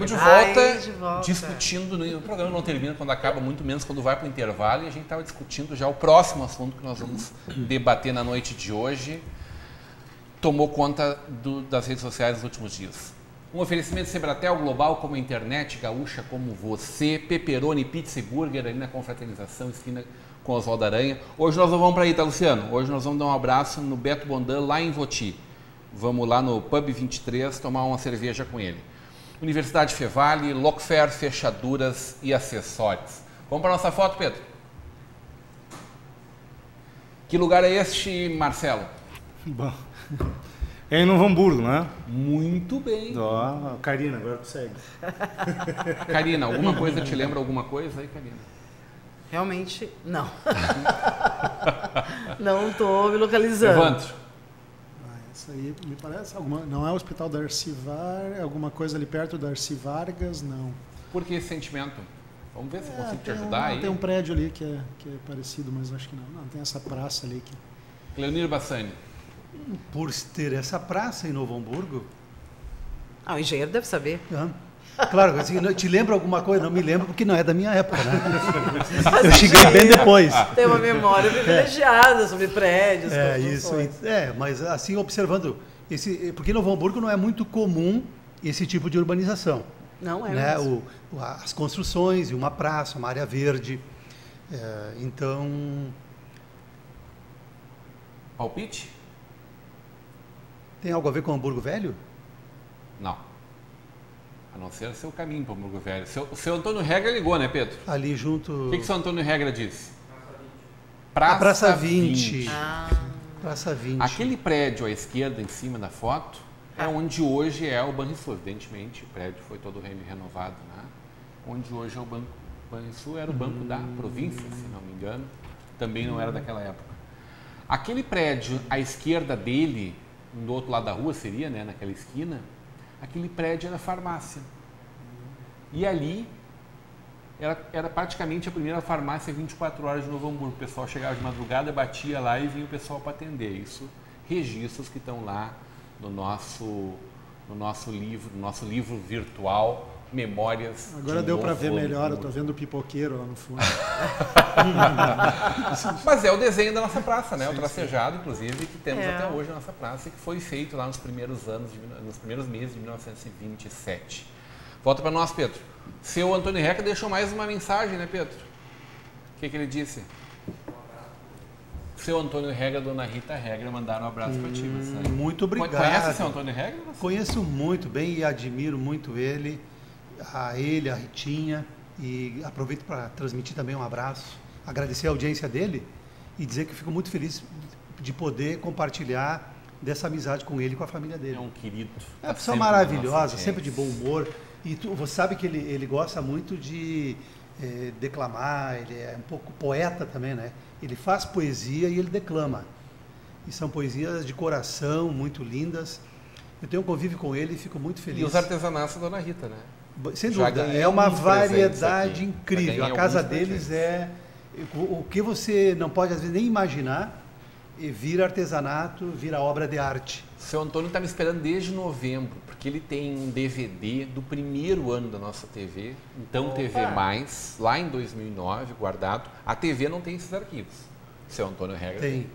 Estamos de volta, de volta. discutindo, o programa não termina quando acaba, muito menos quando vai para o intervalo, e a gente estava discutindo já o próximo assunto que nós vamos debater na noite de hoje. Tomou conta das redes sociais nos últimos dias. Um oferecimento Sebratel Global, como a internet gaúcha, como você, Pepperoni, Pizza e Burger, ali na Confraternização, esquina com Oswaldo Aranha. Hoje nós não vamos para aí, tá, Luciano? Hoje nós vamos dar um abraço no Beto Bondan, lá em Voti. Vamos lá no Pub 23 tomar uma cerveja com ele. Universidade Fevale, Lockfair, fechaduras e acessórios. Vamos para a nossa foto, Pedro? Que lugar é este, Marcelo? Bom, é em Novo Hamburgo, né? Muito bem. Ó, Karina, agora consegue. Karina, alguma coisa te lembra alguma coisa aí, Karina? Realmente, não. Não estou me localizando. Evandro. Essa aí me parece alguma. Não é o Hospital da Arcivar, é alguma coisa ali perto da Arci Vargas, não. Por que esse sentimento? Vamos ver se eu consigo te ajudar aí. Tem um prédio ali que é parecido, mas acho que não. Não, tem essa praça ali que. Leonir Bassani. Por ter essa praça em Novo Hamburgo. Ah, o engenheiro deve saber. Claro, assim, te lembra alguma coisa? Não me lembro, porque não é da minha época, né? Eu cheguei bem depois. Tem uma memória privilegiada sobre prédios. Mas assim, observando, porque Novo Hamburgo não é muito comum esse tipo de urbanização. Não é né? mesmo. As construções e uma praça, uma área verde. Então... Palpite? Tem algo a ver com Hamburgo Velho? Não. A não ser seu caminho para o Hamburgo Velho. O seu Antônio Regra ligou, né, Pedro? Ali junto... O que o seu Antônio Regra disse? Praça 20. Praça 20. Aquele prédio à esquerda, em cima da foto, é onde hoje é o Banrisul. Evidentemente, o prédio foi todo renovado, né? Onde hoje é o Banco Banrisul, era o banco da província, se não me engano. Também não era daquela época. Aquele prédio à esquerda dele, do outro lado da rua seria, né, naquela esquina, aquele prédio era farmácia. E ali era praticamente a primeira farmácia 24 horas de Novo Hamburgo. O pessoal chegava de madrugada, batia lá e vinha o pessoal para atender. Isso, registros que estão lá no nosso livro virtual, Memórias. Agora deu para ver melhor, eu estou vendo o pipoqueiro lá no fundo. Mas é o desenho da nossa praça, né? O tracejado, inclusive, que temos até hoje na nossa praça, que foi feito lá nos primeiros meses de 1927. Volta para nós, Pedro. Seu Antônio Reca deixou mais uma mensagem, né, Pedro? O que ele disse? Seu Antônio Regra, dona Rita Regra, mandaram um abraço para ti. Muito obrigado. Conhece o seu Antônio Regra? Conheço muito bem e admiro muito ele, a Ritinha, e aproveito para transmitir também um abraço, agradecer a audiência dele e dizer que fico muito feliz de poder compartilhar dessa amizade com ele e com a família dele. É um querido. É uma pessoa maravilhosa, sempre de bom humor. E você sabe que ele gosta muito de declamar, ele é um pouco poeta também, né? Ele faz poesia e ele declama. E são poesias de coração, muito lindas. Eu tenho um convívio com ele e fico muito feliz. E os artesanatos da dona Rita, né? Sem dúvida, é uma variedade incrível. A casa deles é o que você não pode às vezes nem imaginar, e vira artesanato, vira obra de arte. Seu Antônio está me esperando desde novembro, porque ele tem um DVD do primeiro ano da nossa TV, então TV+, lá em 2009, guardado. A TV não tem esses arquivos. Seu Antônio Regra tem.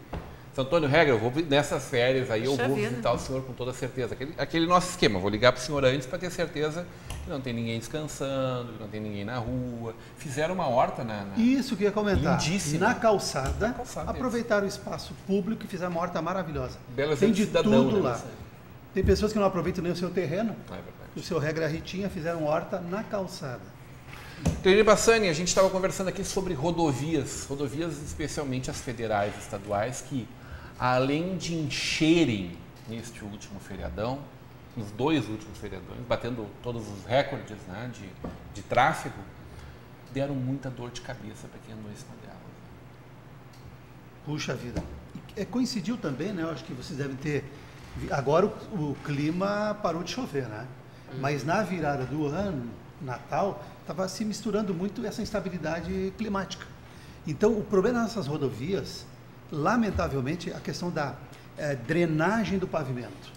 Seu Antônio Regra, eu vou nessas férias aí, eu vou visitar o senhor com toda certeza. Aquele nosso esquema, vou ligar para o senhor antes para ter certeza que não tem ninguém descansando, que não tem ninguém na rua. Fizeram uma horta Isso que eu ia comentar. Lindíssima. Na calçada aproveitaram o espaço público e fizeram uma horta maravilhosa. Tem de tudo lá. Tem pessoas que não aproveitam nem o seu terreno. É verdade. O seu Regra Ritinha fizeram horta na calçada. Leonir Bassani, a gente estava conversando aqui sobre rodovias especialmente as federais e estaduais, que além de encherem neste último feriadão, nos dois últimos feriadões, batendo todos os recordes, né, de tráfego, deram muita dor de cabeça para quem andou em cima delas. Puxa vida. Coincidiu também, né? Eu acho que vocês devem ter... Agora o clima parou de chover, né? Mas na virada do ano, Natal, estava se misturando muito essa instabilidade climática. Então, o problema nessas rodovias, lamentavelmente, é a questão da drenagem do pavimento.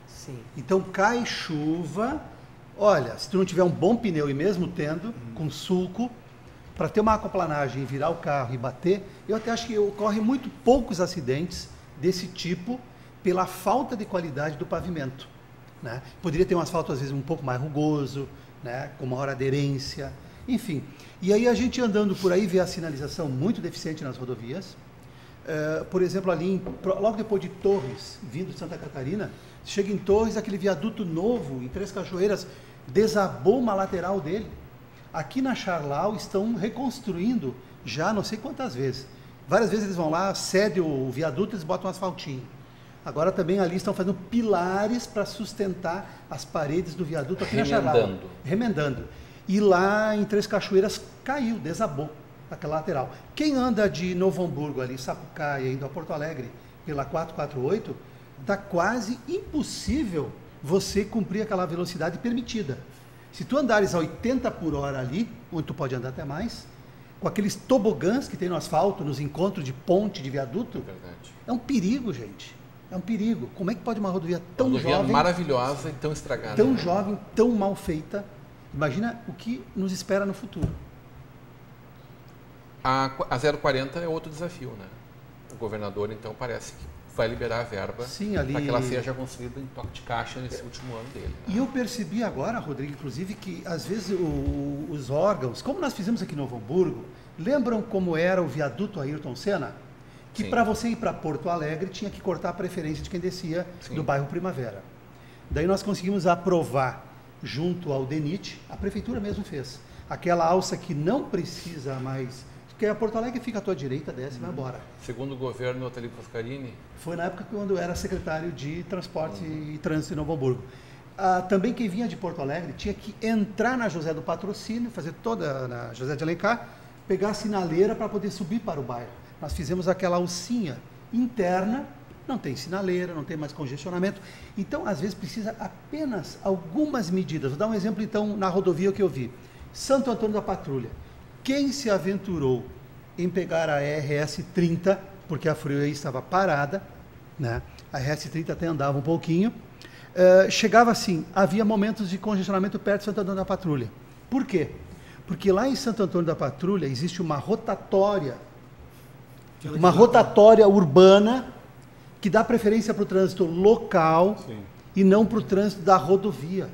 Sim. Então, cai chuva, Olha, se tu não tiver um bom pneu e mesmo tendo, com sulco, para ter uma aquaplanagem e virar o carro e bater, eu até acho que ocorrem muito poucos acidentes desse tipo pela falta de qualidade do pavimento, né? Poderia ter um asfalto às vezes um pouco mais rugoso, né? Com maior aderência, enfim. E aí a gente andando por aí vê a sinalização muito deficiente nas rodovias. Por exemplo, ali, logo depois de Torres, vindo de Santa Catarina, chega em Torres, aquele viaduto novo, em Três Cachoeiras, desabou uma lateral dele. Aqui na Charlau estão reconstruindo já não sei quantas vezes. Várias vezes eles vão lá, cede o viaduto, eles botam um asfaltinho. Agora também ali estão fazendo pilares para sustentar as paredes do viaduto aqui na Charlau. Remendando. E lá em Três Cachoeiras caiu, desabou aquela lateral. Quem anda de Novo Hamburgo ali, Sapucaia, indo a Porto Alegre, pela 448, está quase impossível você cumprir aquela velocidade permitida. Se tu andares a 80 por hora ali, onde tu pode andar até mais, com aqueles tobogãs que tem no asfalto, nos encontros de ponte, de viaduto, é um perigo, gente. É um perigo. Como é que pode uma rodovia tão jovem... maravilhosa e tão estragada. Tão jovem, tão mal feita. Imagina o que nos espera no futuro. A 040 é outro desafio, né? O governador, então, parece que vai liberar a verba para que ela seja construída em toque de caixa nesse último ano dele. Né? E eu percebi agora, Rodrigo, inclusive, que às vezes os órgãos, como nós fizemos aqui em Novo Hamburgo, lembram como era o viaduto Ayrton Senna? Que para você ir para Porto Alegre tinha que cortar a preferência de quem descia do bairro Primavera. Daí nós conseguimos aprovar, junto ao DENIT, a prefeitura mesmo fez, aquela alça que não precisa mais... Porque a Porto Alegre fica à tua direita, desce e vai embora. Segundo o governo Otelio Foscarini? Foi na época quando eu era secretário de Transporte e Trânsito em Novo Hamburgo. Também quem vinha de Porto Alegre tinha que entrar na José do Patrocínio, fazer toda na José de Alencar, pegar a sinaleira para poder subir para o bairro. Nós fizemos aquela alcinha interna, não tem sinaleira, não tem mais congestionamento. Então, às vezes, precisa apenas algumas medidas. Vou dar um exemplo, então, na rodovia que eu vi. Santo Antônio da Patrulha. Quem se aventurou em pegar a RS 30, porque a Freeway estava parada, né? A RS 30 até andava um pouquinho, chegava assim, havia momentos de congestionamento perto de Santo Antônio da Patrulha. Por quê? Porque lá em Santo Antônio da Patrulha existe uma rotatória urbana que dá preferência para o trânsito local e não para o trânsito da rodovia.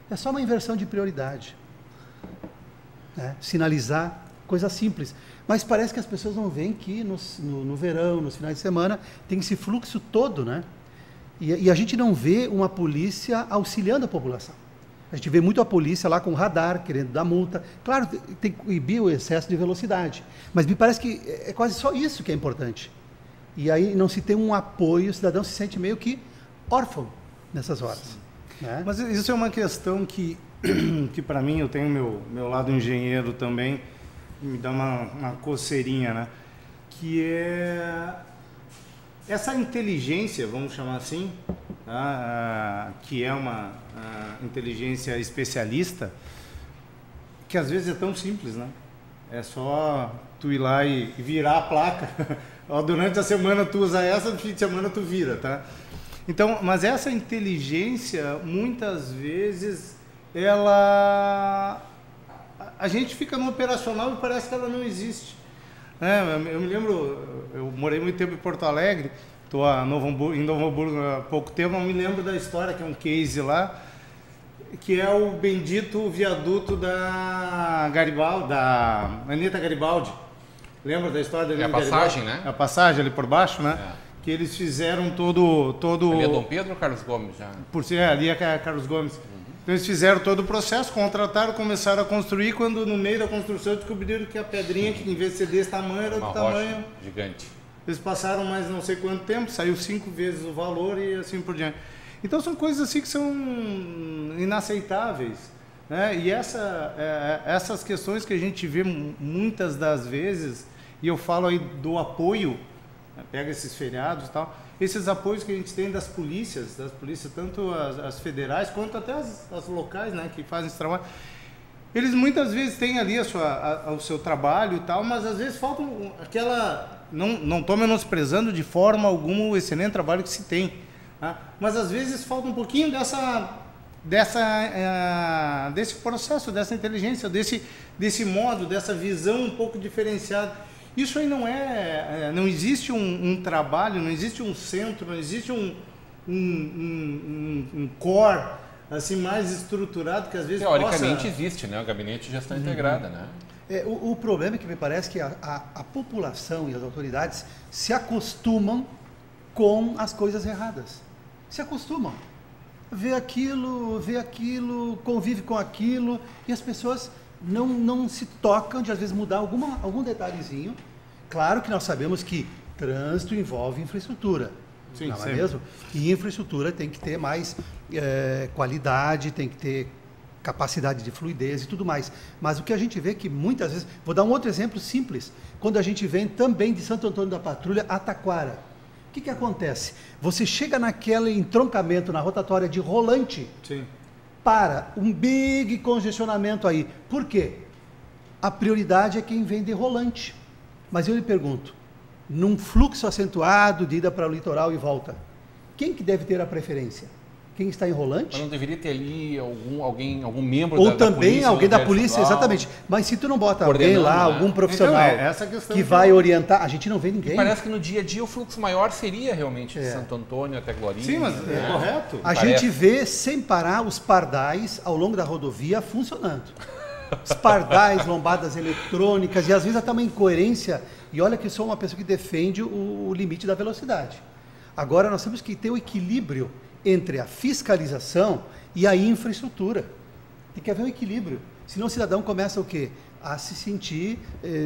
É só uma inversão de prioridade. Né? Sinalizar, coisa simples. Mas parece que as pessoas não veem que no verão, nos finais de semana, tem esse fluxo todo, né? E a gente não vê uma polícia auxiliando a população. A gente vê muito a polícia lá com radar, querendo dar multa. Claro, tem que coibir o excesso de velocidade. Mas me parece que é quase só isso que é importante. E aí não se tem um apoio, o cidadão se sente meio que órfão nessas horas. Né? Mas isso é uma questão que para mim, eu tenho meu lado engenheiro também, me dá uma coceirinha, né? Que é essa inteligência, vamos chamar assim, tá? Que é uma inteligência especialista, que às vezes é tão simples, né? É só tu ir lá e virar a placa. Durante a semana tu usa essa, no fim de semana tu vira, tá? Então, mas essa inteligência, muitas vezes, a gente fica no operacional e parece que ela não existe. Eu me lembro, eu morei muito tempo em Porto Alegre, estou em Novo Hamburgo há pouco tempo, não me lembro da história, que é um case lá, que é o bendito viaduto da Garibaldi, da Anita Garibaldi. Lembra da história da Anita Garibaldi? É a passagem, né? A passagem ali por baixo, né? Que eles fizeram todo... Ali é Dom Pedro ou Carlos Gomes já? Ali é Carlos Gomes. Então eles fizeram todo o processo, contrataram, começaram a construir, quando no meio da construção descobriram que a pedrinha, que em vez de ser desse tamanho, era do tamanho... gigante. Eles passaram mais não sei quanto tempo, saiu 5 vezes o valor e assim por diante. Então são coisas assim que são inaceitáveis, né? E essas questões que a gente vê muitas das vezes, e eu falo aí do apoio, pega esses feriados e tal, esses apoios que a gente tem das polícias tanto as federais quanto até as locais, né, que fazem esse trabalho, eles muitas vezes têm ali o seu trabalho e tal, mas às vezes falta aquela... Não estou menosprezando de forma alguma o excelente trabalho que se tem, tá? Mas às vezes falta um pouquinho desse processo, dessa inteligência, desse modo, dessa visão um pouco diferenciada. Isso aí não existe um trabalho, não existe um centro, não existe um core assim mais estruturado que às vezes teoricamente existe, né? O gabinete de gestão integrada, né? O problema é que me parece que a população e as autoridades se acostumam com as coisas erradas. Se acostumam. Vê aquilo, convive com aquilo, e as pessoas não se tocam de às vezes mudar algum detalhezinho. Claro que nós sabemos que trânsito envolve infraestrutura. Sim, não é mesmo? E infraestrutura tem que ter mais qualidade, tem que ter capacidade de fluidez e tudo mais. Mas o que a gente vê é que muitas vezes... Vou dar um outro exemplo simples. Quando a gente vem também de Santo Antônio da Patrulha a Taquara. O que acontece? Você chega naquele entroncamento na rotatória de Rolante, Sim. para um big congestionamento aí. Por quê? A prioridade é quem vem de Rolante. Mas eu lhe pergunto, num fluxo acentuado de ida para o litoral e volta, quem que deve ter a preferência? Quem está em Rolante? Mas não deveria ter ali algum membro ou da também polícia, alguém da polícia, exatamente. Mas se tu não bota alguém lá, algum profissional essa que vai orientar, a gente não vê ninguém. E parece que no dia a dia o fluxo maior seria realmente de Santo Antônio até Glorinha. Sim, mas é correto. A gente vê sem parar os pardais ao longo da rodovia funcionando. Os pardais, lombadas eletrônicas e às vezes até uma incoerência. E olha que eu sou uma pessoa que defende o limite da velocidade. Agora nós temos que ter o equilíbrio entre a fiscalização e a infraestrutura. Tem que haver um equilíbrio. Senão o cidadão começa o quê? A se sentir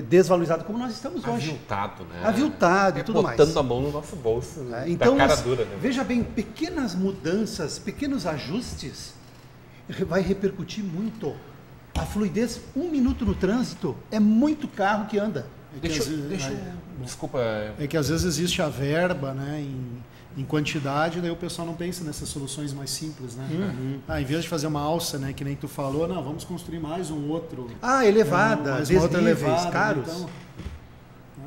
desvalorizado, como nós estamos hoje. Aviltado, né? Aviltado e tudo mais. Botando a mão no nosso bolso, então, da cara dura. Né? Veja bem, pequenas mudanças, pequenos ajustes, vai repercutir muito. A fluidez, 1 minuto no trânsito, é muito carro que anda. Desculpa. É que às vezes existe a verba, né, em quantidade, daí o pessoal não pensa nessas soluções mais simples, né? Em vez de fazer uma alça, né, que nem tu falou, não, vamos construir mais um outro. Elevada, desníveis, caros. Então,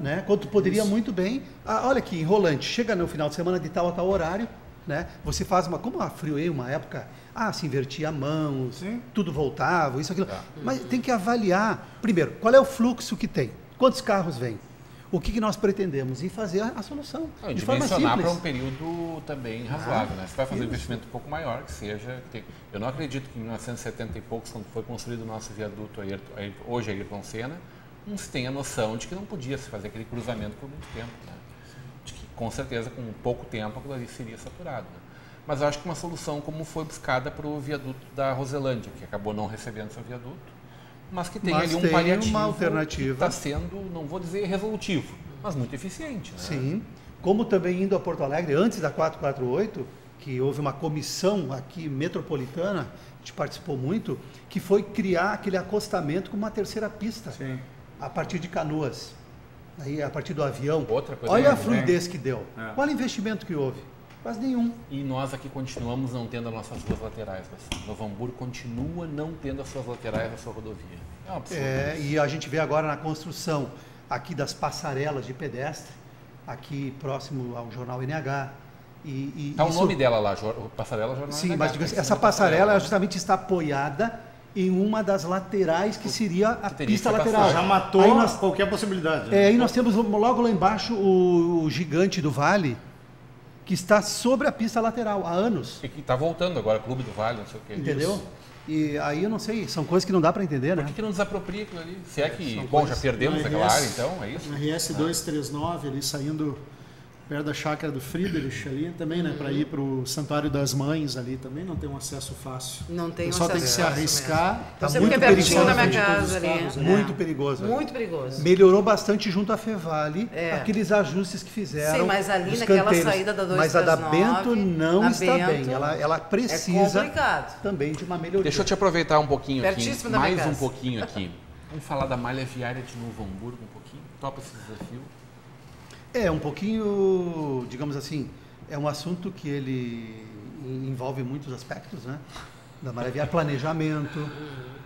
né? Quando tu poderia muito bem. Olha aqui, em Rolante, chega no final de semana de tal a tal horário, né? Você faz como a Freeway, uma época, se invertia a mão, tudo voltava, isso, aquilo. Mas tem que avaliar, primeiro, qual é o fluxo que tem? Quantos carros vêm? O que nós pretendemos? E fazer a solução. De forma simples. Para um período também razoável. Né? Você vai fazer um investimento um pouco maior, que seja... Eu não acredito que em 1970 e poucos, quando foi construído o nosso viaduto, hoje a Ayrton Senna, não se tenha noção de que não podia se fazer aquele cruzamento por muito tempo. Né? De que, com certeza, com pouco tempo, aquilo ali seria saturado. Né? Mas eu acho que uma solução como foi buscada para o viaduto da Roselândia, que acabou não recebendo seu viaduto, mas que tem ali um paliativo, uma alternativa. Que está sendo, não vou dizer resolutivo, mas muito eficiente. Né? Sim, como também indo a Porto Alegre, antes da 448, que houve uma comissão aqui metropolitana, a gente participou muito, que foi criar aquele acostamento com uma terceira pista, a partir de Canoas, aí a partir do avião. Outra coisa. Olha a fluidez que deu. Qual investimento que houve? Quase nenhum. E nós aqui continuamos não tendo as nossas ruas laterais. Novo Hamburgo continua não tendo as suas laterais na sua rodovia. É um absurdo. E a gente vê agora na construção aqui das passarelas de pedestre, aqui próximo ao Jornal NH. Tá o nome dela lá, Passarela Jornal NH. Sim, mas essa passarela justamente está apoiada em uma das laterais que seria a pista lateral. Já matou qualquer possibilidade. Né? E nós temos logo lá embaixo o gigante do Vale, que está sobre a pista lateral há anos. E que está voltando agora, Clube do Vale, não sei o que. Entendeu? Isso. E aí eu não sei, são coisas que não dá para entender, né? Por que não desapropria aquilo ali? Se é que, já perdemos aquela área, então, é isso? Na RS 239, ali saindo perto da chácara do Friedrich ali também, né? Para ir para o Santuário das Mães ali também não tem um acesso fácil. Não tem acesso. Só tem que se arriscar. Tá muito pertinho da minha casa ali. Muito perigoso. Muito perigoso. Melhorou bastante junto à Fevale, aqueles ajustes que fizeram. Sim, mas ali naquela saída da 239... Mas a da Bento não está bem. Ela precisa também de uma melhoria. Deixa eu te aproveitar um pouquinho pertíssimo aqui, da minha mais casa. Um pouquinho aqui. Vamos falar da malha viária de Novo Hamburgo um pouquinho? Topa esse desafio? Um pouquinho, digamos assim, é um assunto que ele envolve muitos aspectos, né? Da malha viária, planejamento,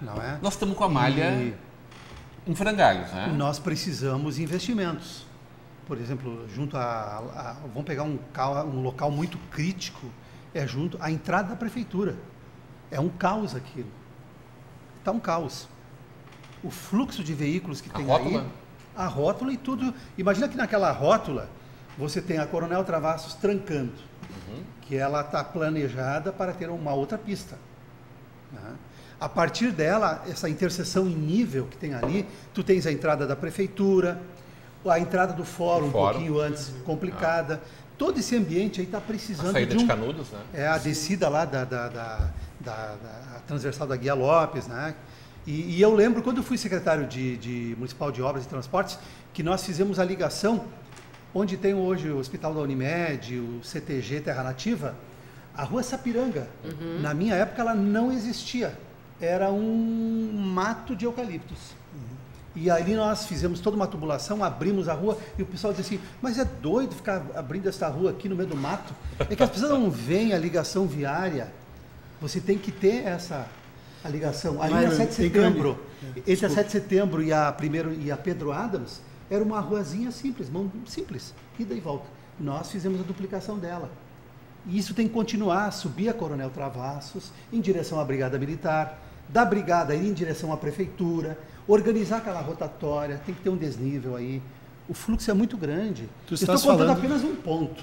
não é? Nós estamos com a malha em frangalhos, né? Nós precisamos de investimentos. Por exemplo, junto vamos pegar um local muito crítico, junto à entrada da prefeitura. É um caos aquilo. Está um caos. O fluxo de veículos que tem aí, a rótula e tudo. Imagina que naquela rótula você tem a Coronel Travassos trancando, que ela está planejada para ter uma outra pista. Né? A partir dela, essa interseção em nível que tem ali, tu tens a entrada da prefeitura, a entrada do fórum um pouquinho antes, complicada. Todo esse ambiente aí está precisando a saída de Canudos, né? É a descida lá da transversal da Guia Lopes, né? E eu lembro, quando eu fui secretário de Municipal de Obras e Transportes, que nós fizemos a ligação, onde tem hoje o Hospital da Unimed, o CTG Terra Nativa, a Rua Sapiranga. Na minha época ela não existia. Era um mato de eucaliptos. E ali nós fizemos toda uma tubulação, abrimos a rua e o pessoal dizia assim, mas é doido ficar abrindo essa rua aqui no meio do mato? É que as pessoas não veem a ligação viária. Você tem que ter a ligação. Ali na 7 de setembro, entre a 7 de setembro e a Pedro Adams, era uma ruazinha simples, ida e volta. Nós fizemos a duplicação dela. E isso tem que continuar, subir a Coronel Travassos em direção à Brigada Militar, da Brigada ir em direção à Prefeitura, organizar aquela rotatória, tem que ter um desnível aí. O fluxo é muito grande. Estou contando apenas um ponto.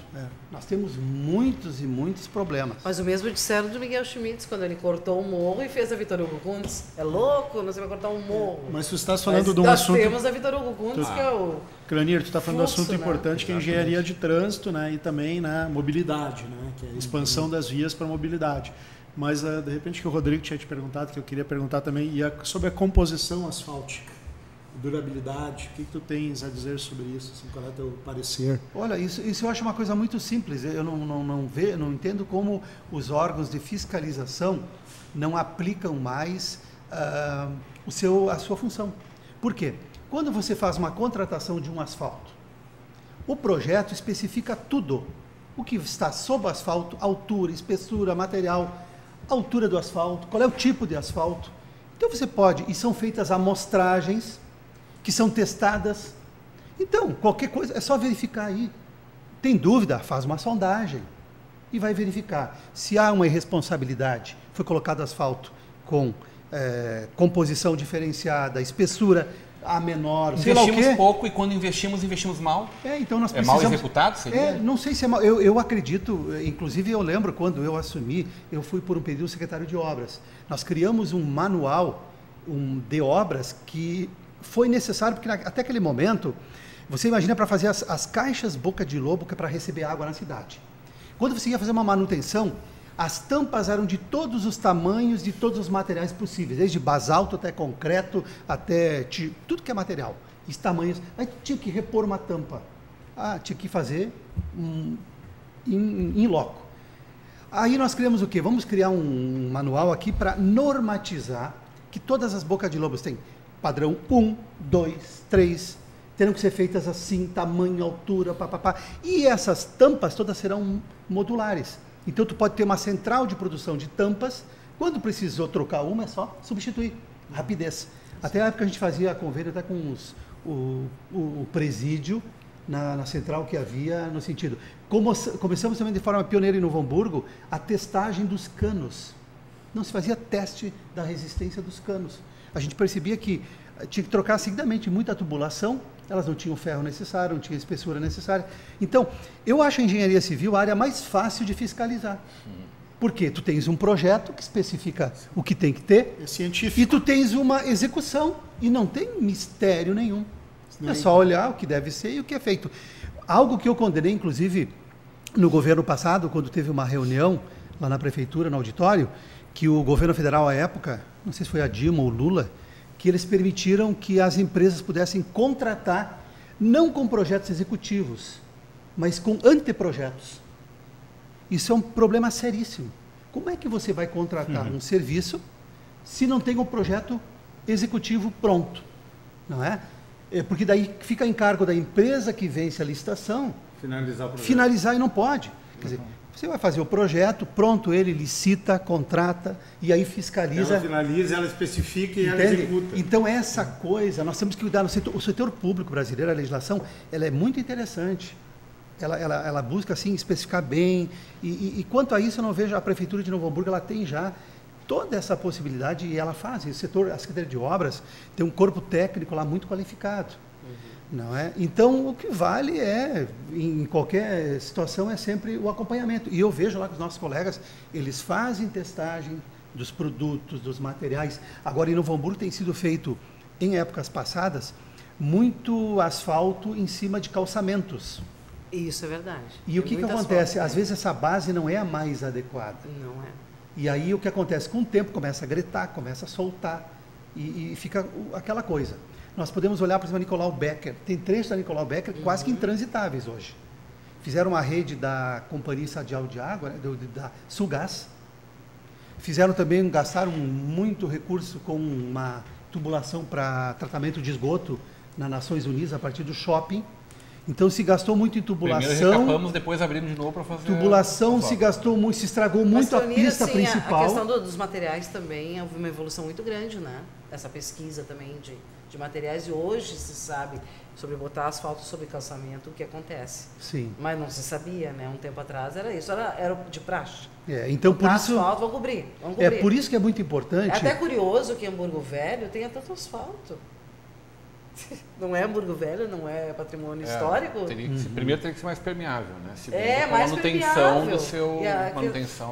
Nós temos muitos e muitos problemas. Mas o mesmo disseram do Miguel Schmitz, quando ele cortou o morro e fez a Vitor Hugo Kunz. É louco, não se vai cortar um morro. Mas tu estás falando de um assunto... Nós temos a Vitor Hugo Kunz, que é o... Cranir, tu está falando de um assunto importante, que é a engenharia de trânsito, né? E também mobilidade, né? Que é a expansão das vias para mobilidade. Mas, de repente, que o Rodrigo tinha te perguntado, que eu queria perguntar também, sobre a composição asfáltica, durabilidade, o que tu tens a dizer sobre isso? Assim, qual é o teu parecer? Olha, isso eu acho uma coisa muito simples. Eu não entendo como os órgãos de fiscalização não aplicam mais a sua função. Por quê? Quando você faz uma contratação de um asfalto, o projeto especifica tudo. O que está sob o asfalto, altura, espessura, material, altura do asfalto, qual é o tipo de asfalto. Então você pode, e são feitas amostragens que são testadas. Então, qualquer coisa, é só verificar aí. Tem dúvida? Faz uma sondagem e vai verificar. Se há uma irresponsabilidade, foi colocado asfalto com composição diferenciada, espessura a menor, sei lá o quê. Investimos pouco e quando investimos mal. Então nós precisamos... É mal executado? Seria? Não sei se é mal. Eu acredito, inclusive eu lembro quando eu assumi, eu fui por um período secretário de obras. Nós criamos um manual de obras que foi necessário, porque até aquele momento, você imagina para fazer as caixas boca de lobo, que é para receber água na cidade. Quando você ia fazer uma manutenção, as tampas eram de todos os tamanhos, de todos os materiais possíveis, desde basalto até concreto, até tudo que é material, os tamanhos. Aí tinha que repor uma tampa, tinha que fazer in loco. Aí nós criamos o quê? Vamos criar um manual aqui para normatizar que todas as bocas de lobos têm padrão 1, 2, 3, terão que ser feitas assim, tamanho, altura, papapá. E essas tampas todas serão modulares. Então, tu pode ter uma central de produção de tampas. Quando precisou trocar uma, é só substituir. Rapidez. Até a época a gente fazia convênio até com o presídio na central que havia, no sentido. Começamos também de forma pioneira em Novo Hamburgo a testagem dos canos. Não se fazia teste da resistência dos canos. A gente percebia que tinha que trocar seguidamente muita tubulação, elas não tinham o ferro necessário, não tinham a espessura necessária. Então, eu acho a engenharia civil a área mais fácil de fiscalizar. Porque tu tens um projeto que especifica o que tem que ter, é científico. E tu tens uma execução, e não tem mistério nenhum. É só olhar o que deve ser e o que é feito. Algo que eu condenei, inclusive, no governo passado, quando teve uma reunião lá na prefeitura, no auditório, que o governo federal, à época, não sei se foi a Dilma ou o Lula, que eles permitiram que as empresas pudessem contratar, não com projetos executivos, mas com anteprojetos. Isso é um problema seríssimo. Como é que você vai contratar um serviço se não tem um projeto executivo pronto? Não é? Porque daí fica a encargo da empresa que vence a licitação finalizar e não pode. Quer dizer, você vai fazer o projeto, pronto, ele licita, contrata e aí fiscaliza. Ela finaliza, ela especifica e ela executa. Então essa coisa, nós temos que cuidar. O setor público brasileiro, a legislação, ela é muito interessante. Ela busca assim especificar bem. E quanto a isso, eu não vejo a prefeitura de Novo Hamburgo, ela tem já toda essa possibilidade e ela faz. O setor, a Secretaria de Obras tem um corpo técnico lá muito qualificado. Não é? Então, o que vale em qualquer situação, é sempre o acompanhamento. E eu vejo lá que os nossos colegas, eles fazem testagem dos produtos, dos materiais. Agora, em Novo Hamburgo tem sido feito, em épocas passadas, muito asfalto em cima de calçamentos. Isso é verdade. E o que acontece? Às vezes essa base não é a mais adequada. Não é. E aí o que acontece? Com o tempo começa a gretar, começa a soltar e fica aquela coisa. Nós podemos olhar, por exemplo, a Nicolau Becker. Tem trechos da Nicolau Becker quase que intransitáveis hoje. Fizeram uma rede da Companhia Estadual de Água, né, da Sulgás. Fizeram também, gastaram muito recurso com uma tubulação para tratamento de esgoto nas Nações Unidas a partir do shopping. Então se gastou muito em tubulação. Primeiro recapamos, depois abrimos de novo para fazer. Tubulação se gastou muito, se estragou muito a pista principal. A questão dos materiais também houve uma evolução muito grande, né? Essa pesquisa também de materiais, e hoje se sabe sobre botar asfalto sobre calçamento, o que acontece. Sim. Mas não se sabia, né? Um tempo atrás era isso, era de praxe. Então por isso asfalto, vamos cobrir. É por isso que é muito importante. É até curioso que Hamburgo Velho tenha tanto asfalto. Não é Hamburgo Velho, não é patrimônio histórico? Primeiro teria que ser mais permeável, né? Segundo, mais manutenção do seu...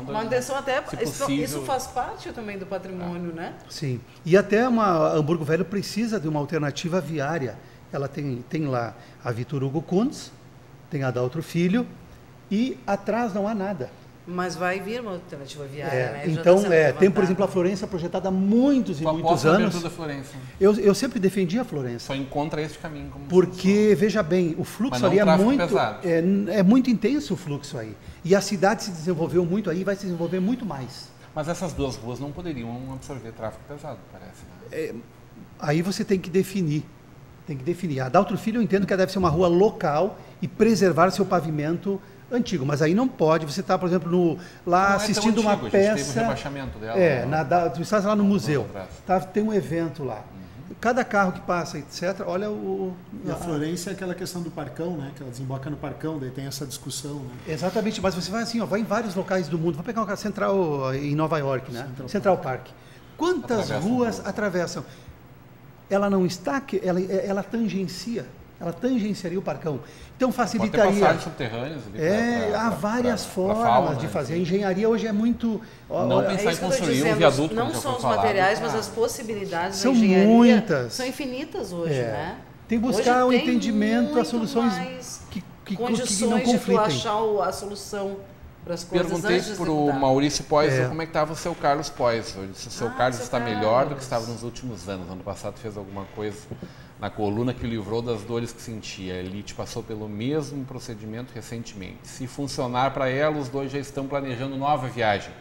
Manutenção até... Isso faz parte também do patrimônio, né? Sim. E até Hamburgo Velho precisa de uma alternativa viária. Ela tem lá a Vitor Hugo Kuntz, tem a Adaltro Filho, e atrás não há nada. Mas vai vir uma alternativa viária, né? Então, tem, por exemplo, a Florença projetada há muitos e muitos anos. Da Florença. Eu sempre defendi a Florença. Só encontra esse caminho. Porque, veja bem, o fluxo ali é muito intenso o fluxo aí. E a cidade se desenvolveu muito aí e vai se desenvolver muito mais. Mas essas duas ruas não poderiam absorver tráfego pesado, parece. Né? Aí você tem que definir. A Adaltro Filho, eu entendo que deve ser uma rua local e preservar seu pavimento antigo, mas aí não pode. Você está, por exemplo, lá assistindo uma peça. Teve um rebaixamento dela. Tu estás lá no museu. Tem um evento lá. Cada carro que passa, etc. Olha E a Florença é aquela questão do Parcão, né? Que ela desemboca no Parcão, daí tem essa discussão. Né? Exatamente, mas você vai assim, vai em vários locais do mundo. Vai pegar uma Central em Nova York, né? Central Park. Quantas ruas atravessam? Ela não está, ela tangencia. Ela tangenciaria o Parcão. Então facilitaria. Pode ter passagens subterrâneas ali há várias formas de fazer. A engenharia hoje é muito. Não pensar em construir um viaduto. Não só os materiais, mas as possibilidades são da engenharia muitas. São infinitas hoje, né? Tem que buscar o entendimento, as soluções que não conflitem. De tu achar a solução para as coisas. Perguntei para o Maurício Poisson como é que estava o seu Carlos Poisson. Se o seu Carlos está melhor do que estava nos últimos anos. Ano passado fez alguma coisa na coluna que o livrou das dores que sentia. A elite passou pelo mesmo procedimento recentemente. Se funcionar para ela, os dois já estão planejando nova viagem.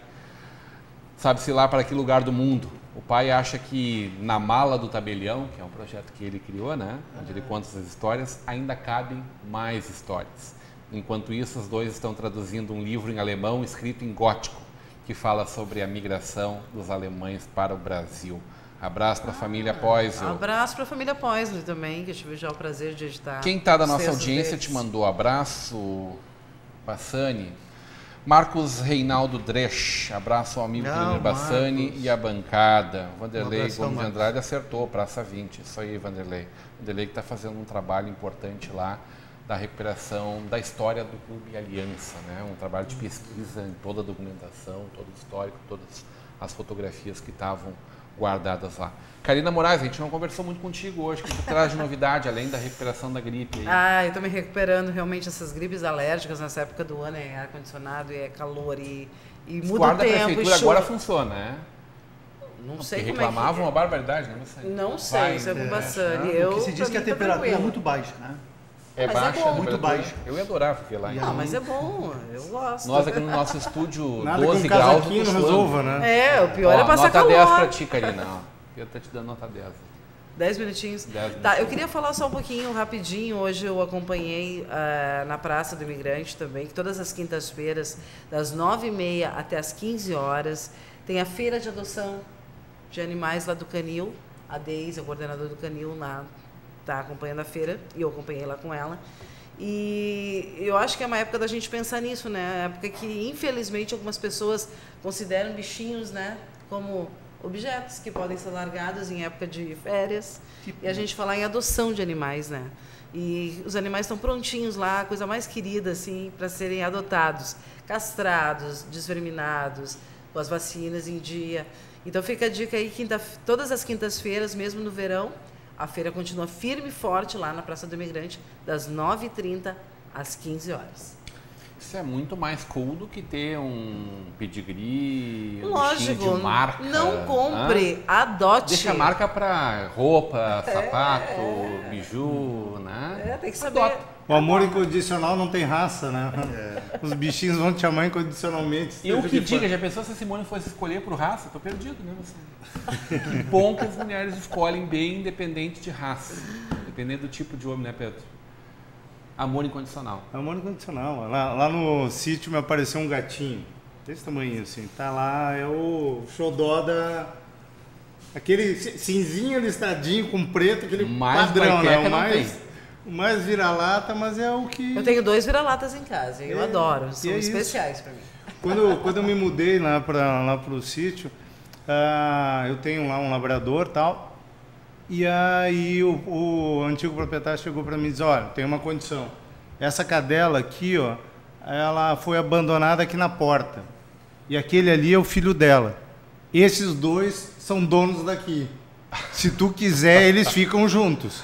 Sabe-se lá para que lugar do mundo. O pai acha que na mala do tabelião, que é um projeto que ele criou, né, onde ele conta essas histórias, ainda cabem mais histórias. Enquanto isso, os dois estão traduzindo um livro em alemão escrito em gótico, que fala sobre a migração dos alemães para o Brasil. Abraço para a família Poisson. Abraço para a família Poisson também, que eu tive já o prazer de editar. Quem está da nossa audiência te mandou abraço, Bassani. Marcos Reinaldo Dresch, abraço ao amigo Cleber Bassani e a bancada. Vanderlei Gomes de Andrade acertou, Praça 20. Isso aí, Vanderlei. Vanderlei que está fazendo um trabalho importante lá da recuperação da história do Clube Aliança, né? Um trabalho de pesquisa em toda a documentação, todo o histórico, todas as fotografias que estavam guardadas lá. Karina Moraes, a gente não conversou muito contigo hoje. O que tu traz de novidade, além da recuperação da gripe? Aí? Eu estou me recuperando realmente essas gripes alérgicas nessa época do ano, é ar-condicionado, é calor e muda o tempo. Guarda a prefeitura agora funciona, né? Não sei como reclamavam uma barbaridade, né? Não sei, isso é com Bassani. Porque se diz que a temperatura é muito baixa, né? É baixa, muito baixa. Eu ia adorar ficar lá. Mas é bom, eu gosto. Nós aqui no nosso estúdio, Nada 12 com graus. Não resolva, né? O pior é passar calor. Nota 10 pra ti, Karina. Eu tô te dando nota 10. 10 minutinhos? 10 minutinhos. Tá, eu queria falar só um pouquinho, rapidinho. Hoje eu acompanhei na Praça do Imigrante também, que todas as quintas-feiras, das 9h30 até as 15 horas, tem a feira de adoção de animais lá do Canil. A Deise, a coordenadora do Canil, está acompanhando a feira, e eu acompanhei lá com ela. E eu acho que é uma época da gente pensar nisso, né? É uma época que, infelizmente, algumas pessoas consideram bichinhos, né, como objetos que podem ser largados em época de férias. E a gente falar em adoção de animais, né? E os animais estão prontinhos lá, a coisa mais querida, assim, para serem adotados, castrados, desverminados, com as vacinas em dia. Então fica a dica aí, todas as quintas-feiras, mesmo no verão, a feira continua firme e forte lá na Praça do Imigrante, das 9h30 às 15 horas. Isso é muito mais cool do que ter um pedigree, Lógico, bichinho de marca. não compre, adote. Deixa a marca para roupa, sapato, biju, né? Tem que saber. Adota. O amor incondicional não tem raça, né? Os bichinhos vão te amar incondicionalmente. E o que diga, já pensou se a Simone fosse escolher por raça? Tô perdido, né? Que bom que as mulheres escolhem bem, independente de raça. Dependendo do tipo de homem, né, Pedro? Amor incondicional. Amor incondicional. Lá no sítio me apareceu um gatinho, desse tamanho assim. Tá lá, é o xodó aquele cinzinho listradinho com preto, aquele mais padrão, né? O mais vira-lata, mas é o que... Eu tenho 2 vira-latas em casa, eu adoro, são especiais para mim. Quando eu me mudei lá pro sítio, eu tenho lá um labrador e tal. E aí o antigo proprietário chegou para mim e disse, olha, tem uma condição. Essa cadela aqui, ó, ela foi abandonada aqui na porta. E aquele ali é o filho dela. Esses 2 são donos daqui. Se tu quiser, eles ficam juntos.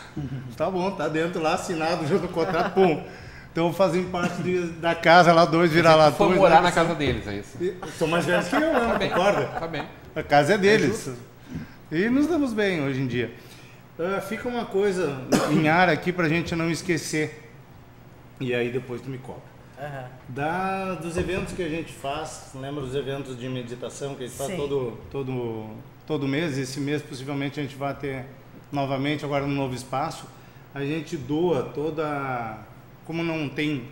Tá bom, tá dentro lá, assinado junto com o contrato, pum. Então fazem parte da casa lá, 2 vira-latões. Foi morar na casa deles, é isso? São mais velhos que eu, né? Concorda? Tá bem. A casa é deles. E nos damos bem hoje em dia. Fica uma coisa em ar aqui pra gente não esquecer. E aí depois tu me cobra. Dos eventos que a gente faz, lembra dos eventos de meditação que a gente faz todo mês? Esse mês possivelmente a gente vai ter novamente agora no novo espaço. A gente doa como não tem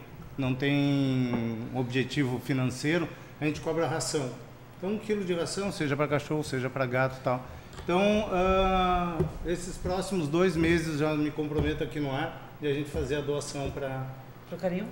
objetivo financeiro, a gente cobra ração. Então 1 quilo de ração, seja para cachorro, seja para gato e tal. Então, esses próximos 2 meses já me comprometo aqui no ar de a gente fazer a doação para... Pro Canil?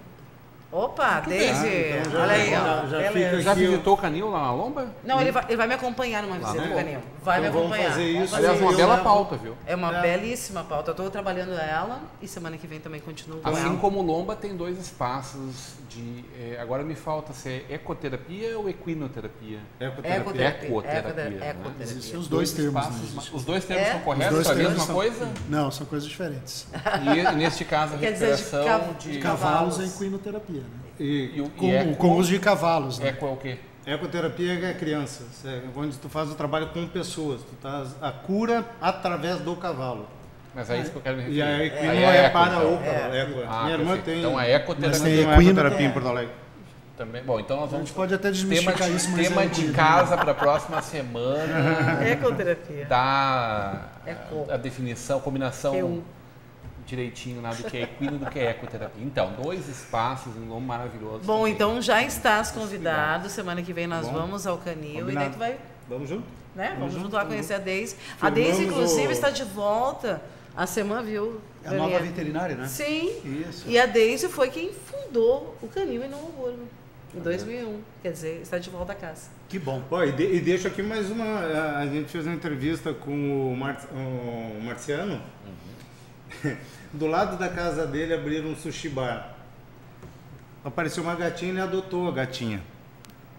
Opa, Deise! Então Olha aí, ó. Já visitou o Canil lá na Lomba? Não, ele vai me acompanhar numa visita do Canil. Vai me acompanhar. Vamos fazer isso. Aliás, uma bela pauta, viu? É uma belíssima pauta. Eu estou trabalhando ela e semana que vem também continuo com ela. Assim como o Lomba tem 2 espaços de... agora me falta se é ecoterapia ou equinoterapia? Ecoterapia. Existem os 2 termos. Os 2 termos são corretos? É a mesma coisa? Não, são coisas diferentes. E neste caso a recuperação de cavalos é equinoterapia. Né? Com uso de cavalos. Né? Eco é o quê? Ecoterapia é crianças, onde tu faz o trabalho com pessoas, tu tá a cura através do cavalo. Mas é isso que eu quero me referir. E a equino é para o cavalo. Minha irmã tem. Então a ecoterapia tem ecoterapia em Porto Alegre. Também. Bom, então nós vamos... A gente pode até desmistificar isso, mas tema de casa para a próxima semana. Ecoterapia. Dá a definição, a combinação direitinho lá do que é equino do que é ecoterapia. Então, 2 espaços, um nome maravilhoso. Bom, também. Então já estás convidado. Semana que vem nós vamos ao Canil. Combinado. E daí tu vai... Vamos junto? Né? Vamos junto lá conhecer a Deise. A Deise, inclusive, está de volta. A semana, viu? É a nova veterinária, né? Sim. Isso. E a Deise foi quem fundou o Canil em Novo Hamburgo, em 2001. Quer dizer, está de volta a casa. Que bom. E deixo aqui mais uma... A gente fez uma entrevista com o Marciano. Do lado da casa dele abriram um sushi bar. Apareceu uma gatinha e ele adotou a gatinha.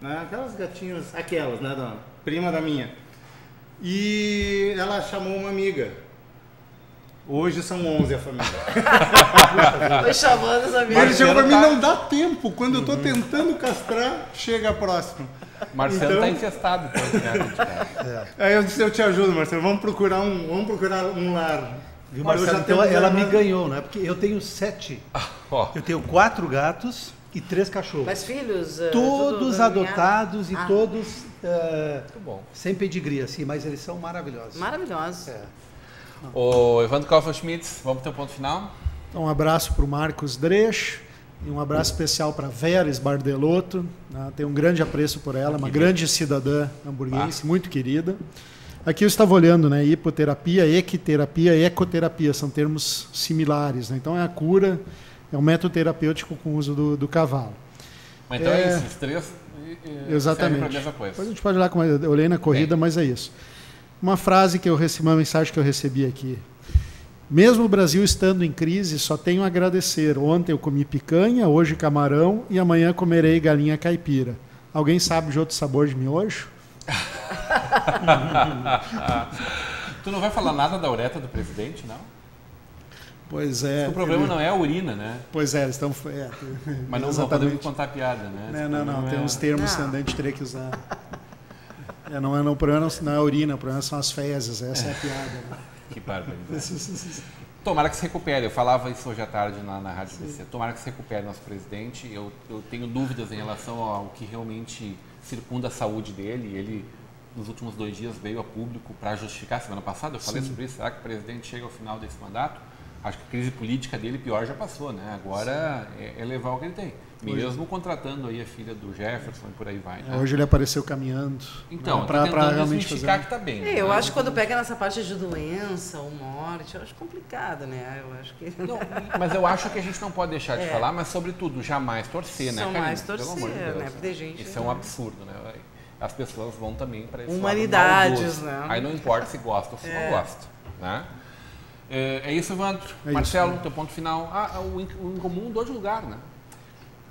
Né? Aquelas gatinhas, né? Da prima da minha. E ela chamou uma amiga. Hoje são 11 a família. Foi chamando os amigos. Ele chegou para mim, não dá tempo. Quando eu estou tentando castrar, chega próximo. Marcelo está infestado. Aí eu disse, eu te ajudo, Marcelo. Vamos procurar um lar. Marcelo, então ela me ganhou, né? Porque eu tenho 7. Eu tenho 4 gatos e 3 cachorros. Mas filhos? Todos adotados e todos sem pedigree, assim, mas eles são maravilhosos. Maravilhosos. Ô, Evandro Kaufmann-Schmitz, vamos ter um ponto final? Então, um abraço para o Marcos Dresch e um abraço especial para a Vera Sbardelotto. Né? Tenho um grande apreço por ela, uma grande cidadã hamburguense, muito querida. Aqui eu estava olhando, né? Hipoterapia, equiterapia, ecoterapia, são termos similares. Né? Então é a cura, é um método terapêutico com o uso do cavalo. Mas então esses 3 Exatamente. Depois a gente pode olhar como eu olhei na corrida, mas é isso. Uma frase que eu recebi, uma mensagem que eu recebi aqui. Mesmo o Brasil estando em crise, só tenho a agradecer. Ontem eu comi picanha, hoje camarão e amanhã comerei galinha caipira. Alguém sabe de outro sabor de miojo? Tu não vai falar nada da uretra do presidente, não? Pois é. O problema não é a urina, né? Pois é, eles estão... Mas não podemos contar piada, né? Não, tem uns termos que a gente teria que usar. O problema não é a urina, o problema são as fezes, essa é a piada. Né? Que barbaridade. Tomara que se recupere. Eu falava isso hoje à tarde na Rádio BC. Tomara que se recupere nosso presidente. Eu tenho dúvidas em relação ao que realmente circunda a saúde dele. Ele, nos últimos 2 dias, veio a público para justificar. Semana passada eu falei sobre isso. Será que o presidente chega ao final desse mandato? Acho que a crise política dele pior já passou, né? Agora é levar o que ele tem. Mesmo contratando aí a filha do Jefferson e por aí vai. Né? Hoje ele apareceu caminhando. Então, para realmente ficar que está bem. Eu acho que quando pega nessa parte de doença ou morte, eu acho complicado, né? Eu acho que... Não, mas eu acho que a gente não pode deixar de falar, mas sobretudo jamais torcer, né, Karina? Jamais torcer, pelo amor de Deus, né? Porque, gente, isso é um absurdo, né? As pessoas vão também para esse humanidades, né? Aí não importa se gosta ou se não gosta, né? É isso, Evandro. Marcelo, teu ponto final. O Incomum mudou de lugar, né?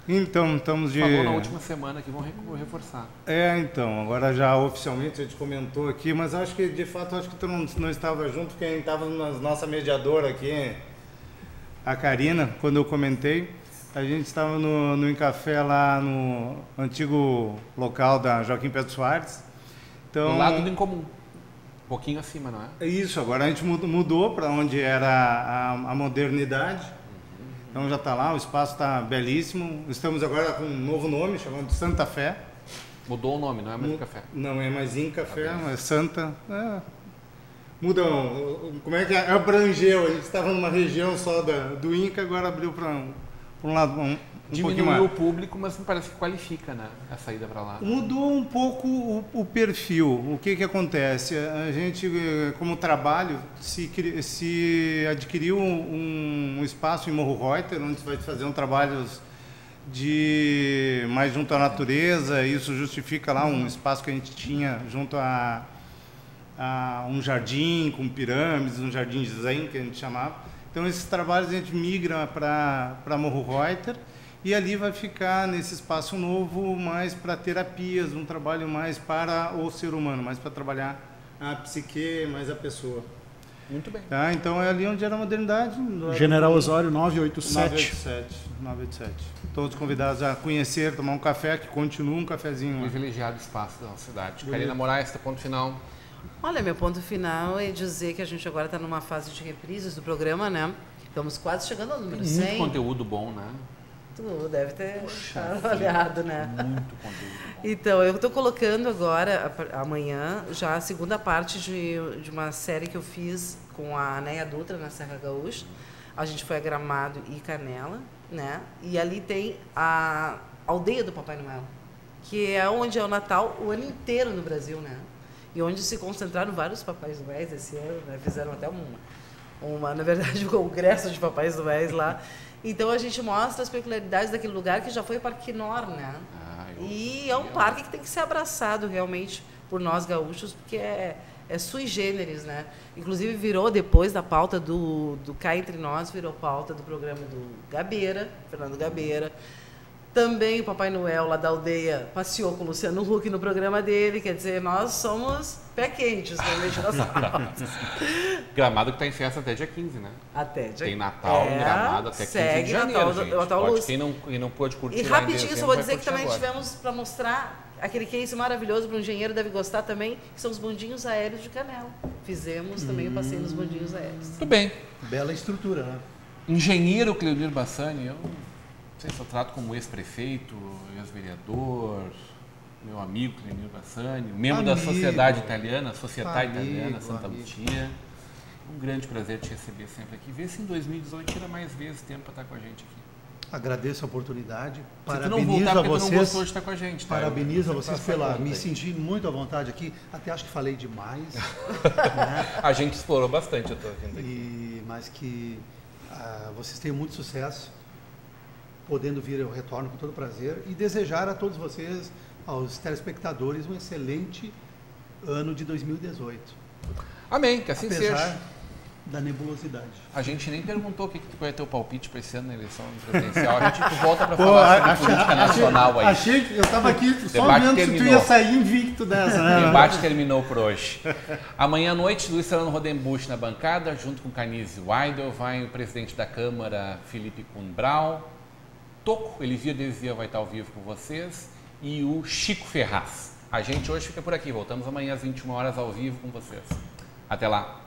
Então, estamos de... Falou na última semana que vão reforçar. Então, agora já oficialmente a gente comentou aqui, mas acho que, de fato, acho que tu não estava junto, porque quem estava na nossa mediadora aqui, a Karina, quando eu comentei, a gente estava no Em Café lá no antigo local da Joaquim Pedro Soares. Então, do lado do Incomum. Um pouquinho acima, não é? Isso, agora a gente mudou para onde era a modernidade. Então já está lá, o espaço está belíssimo. Estamos agora com um novo nome, chamado de Santa Fé. Mudou o nome, não é mais Café? Não é mais Em Café, mas Santa. Muda, como é que abrangeu? A gente estava numa região só do Inca, agora abriu para um lado, um pouquinho mais. Diminuiu o público, mas me parece que qualifica, né, a saída para lá. Mudou um pouco o perfil. O que acontece? A gente, como trabalho, se adquiriu um espaço em Morro Reuter, onde você vai fazer trabalhos mais junto à natureza. Isso justifica lá um espaço que a gente tinha junto a um jardim com pirâmides, um jardim de zen, que a gente chamava. Então, esses trabalhos a gente migra para Morro Reuter. E ali vai ficar nesse espaço novo mais para terapias, um trabalho mais para o ser humano, mais para trabalhar a psique, mais a pessoa. Muito bem. Tá, então é ali onde era a modernidade. General Osório 987. 987. Todos convidados a conhecer, tomar um café, que continua um cafezinho lá. Privilegiado espaço da cidade. Karina Moraes, teu ponto final. Olha, meu ponto final é dizer que a gente agora está numa fase de reprises do programa, né? Estamos quase chegando ao número 100. Muito conteúdo bom, né? Tu deve ter olhado, né? Muito conteúdo. Então, eu estou colocando agora, amanhã, já a segunda parte de uma série que eu fiz com a Neia Dutra na Serra Gaúcha. A gente foi a Gramado e Canela, né? E ali tem a aldeia do Papai Noel, que é onde é o Natal o ano inteiro no Brasil, né? E onde se concentraram vários Papais Noéis esse ano, né? Fizeram até na verdade, um congresso de Papais Noéis lá. Então a gente mostra as peculiaridades daquele lugar que já foi o Parque Quinor, né? E é um parque que tem que ser abraçado realmente por nós gaúchos, porque é sui generis, né? Inclusive virou, depois da pauta do Cá Entre Nós, virou pauta do programa do Gabeira, Fernando Gabeira. Também o Papai Noel lá da aldeia passeou com o Luciano Huck no programa dele, quer dizer, nós somos pé quentes realmente nas pautas. Gramado que está em festa até dia 15, né? Até dia 15. Tem Natal em Gramado até 15 de janeiro, gente. Natal Luz. Quem não pôde curtir e lá rapidinho, só vou dizer que também agora. tivemos para mostrar aquele case maravilhoso para um engenheiro deve gostar também, que são os bondinhos aéreos de Canela. Fizemos também o passeio nos bondinhos aéreos. Muito bem. Bela estrutura, né? Engenheiro Cleonir Bassani, eu não sei se eu trato como ex-prefeito, ex-vereador, meu amigo Cleonir Bassani, membro da Sociedade Italiana, Società Italiana, Santa Lucia. Um grande prazer te receber sempre aqui. Vê se em 2018 tira mais vezes tempo para estar com a gente aqui. Agradeço a oportunidade. Parabenizo a vocês. Tu não gostou de estar com a gente, tá? Parabenizo a vocês me senti muito à vontade aqui. Até acho que falei demais. Né? A gente explorou bastante a tua vinda aqui. Mas que vocês tenham muito sucesso. Podendo vir, eu retorno com todo prazer. E desejar a todos vocês aos telespectadores um excelente ano de 2018. Amém, que assim Apesar seja. da nebulosidade. A gente nem perguntou o que tu vai ter o palpite para esse ano na eleição presidencial. A gente volta para falar sobre política nacional aí. Achei que eu estava aqui só Debate vendo terminou. se tu ia sair invicto dessa, né? O debate terminou por hoje. Amanhã à noite, Luiz Fernando Rodenbusch na bancada, junto com Canise Weidel, vai o presidente da Câmara, Felipe Kuhn-Braun, Toco, Elivia Desia vai estar ao vivo com vocês, e o Chico Ferraz. A gente hoje fica por aqui, voltamos amanhã às 21 horas ao vivo com vocês. Até lá!